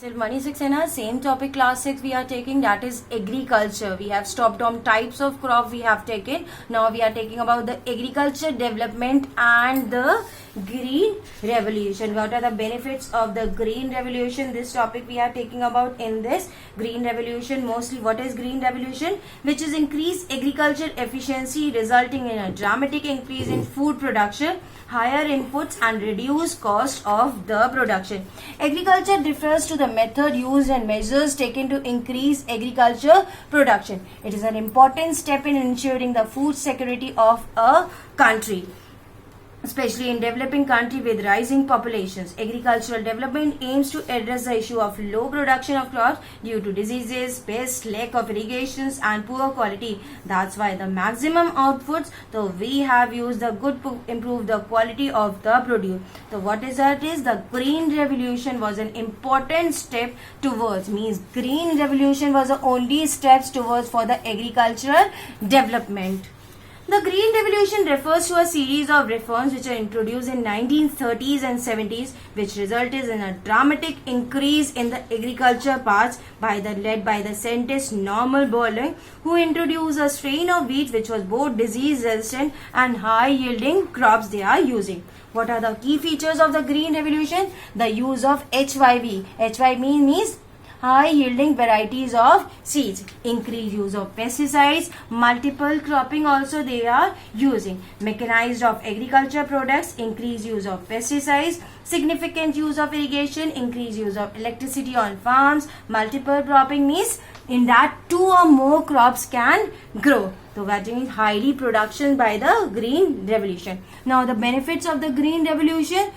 Money Saxena, same topic class 6 we are taking, that is agriculture. We have stopped on types of crop we have taken. Now we are taking about the agriculture development and the green revolution. What are the benefits of the green revolution? This topic we are taking about in this green revolution. Mostly what is green revolution? Which is increased agriculture efficiency resulting in a dramatic increase in food production, higher inputs and reduced cost of the production. Agriculture refers to the method used and measures taken to increase agriculture production. It is an important step in ensuring the food security of a country, especially in developing country with rising populations. Agricultural development aims to address the issue of low production of crops due to diseases, pests, lack of irrigations and poor quality. That's why the maximum outputs, so we have used the good to improve the quality of the produce. So what is that is the green revolution was an important step towards, means green revolution was the only steps towards for the agricultural development. The Green Revolution refers to a series of reforms which are introduced in 1930s and 70s, which resulted in a dramatic increase in the agriculture parts led by the scientist Norman Borlaug, who introduced a strain of wheat which was both disease resistant and high yielding crops they are using. What are the key features of the Green Revolution? The use of HYV. HYV means high yielding varieties of seeds, increased use of pesticides, multiple cropping also they are using, mechanized of agriculture products, increased use of pesticides, significant use of irrigation, increased use of electricity on farms. Multiple cropping means in that two or more crops can grow. So that means highly production by the Green Revolution. Now the benefits of the Green Revolution: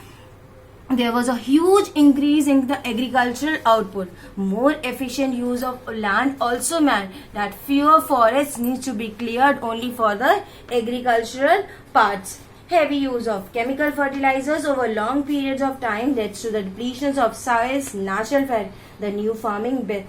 there was a huge increase in the agricultural output, more efficient use of land also meant that fewer forests needs to be cleared only for the agricultural parts. Heavy use of chemical fertilizers over long periods of time leads to the depletions of soils, natural fat. The new farming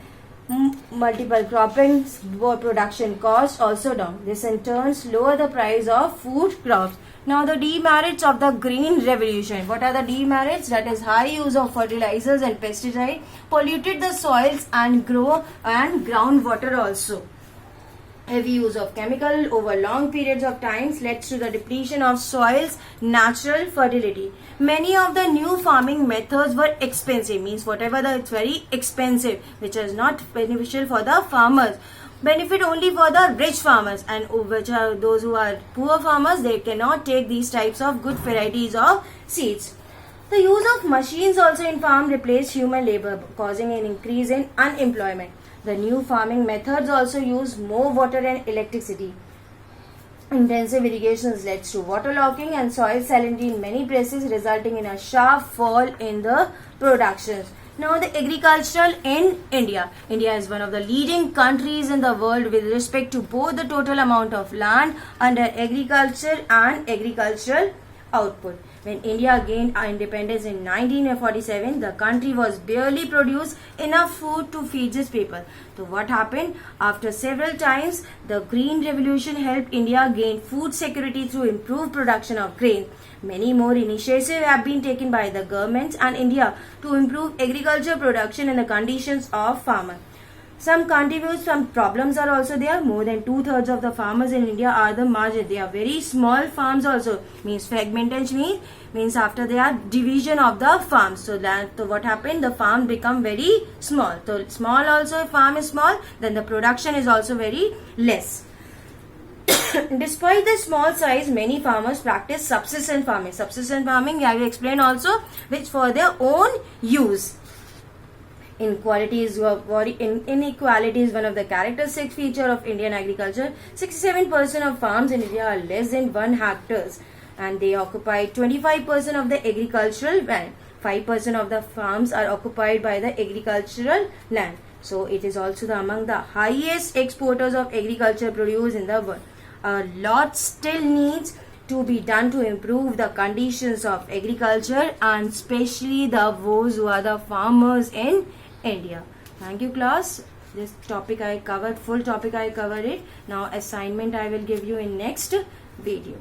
multiple cropping production costs also down. This in turn lower the price of food crops. Now the demerits of the Green Revolution. What are the demerits? That is high use of fertilizers and pesticides polluted the soils and groundwater also. Heavy use of chemical over long periods of time led to the depletion of soils, natural fertility. Many of the new farming methods were expensive, means whatever it's very expensive, which is not beneficial for the farmers. Benefit only for the rich farmers, and which are those who are poor farmers, they cannot take these types of good varieties of seeds. The use of machines also in farm replaced human labor, causing an increase in unemployment. The new farming methods also use more water and electricity. Intensive irrigations led to waterlogging and soil salinity in many places, resulting in a sharp fall in the productions. Now the agricultural in India. India is one of the leading countries in the world with respect to both the total amount of land under agriculture and agricultural output. When India gained independence in 1947, the country was barely produced enough food to feed its people. So what happened? After several times, the Green Revolution helped India gain food security through improved production of grain. Many more initiatives have been taken by the governments and India to improve agriculture production and the conditions of farmers. Some contributes, some problems are also there. More than 2/3 of the farmers in India are the margin. They are very small farms also. Means fragmentation means after they are division of the farms. So what happened? The farm become very small. So small also, if farm is small, then the production is also very less. Despite the small size, many farmers practice subsistence farming. Subsistence farming, I will explain also, which for their own use. Inequality is one of the characteristic feature of Indian agriculture. 67% of farms in India are less than 1 hectares, and they occupy 25% of the agricultural land. 5% of the farms are occupied by the agricultural land. So it is also among the highest exporters of agriculture produce in the world. A lot still needs to be done to improve the conditions of agriculture, and especially those who are the farmers in India. Thank you class. This topic I covered, full topic I covered it. Now assignment I will give you in next video.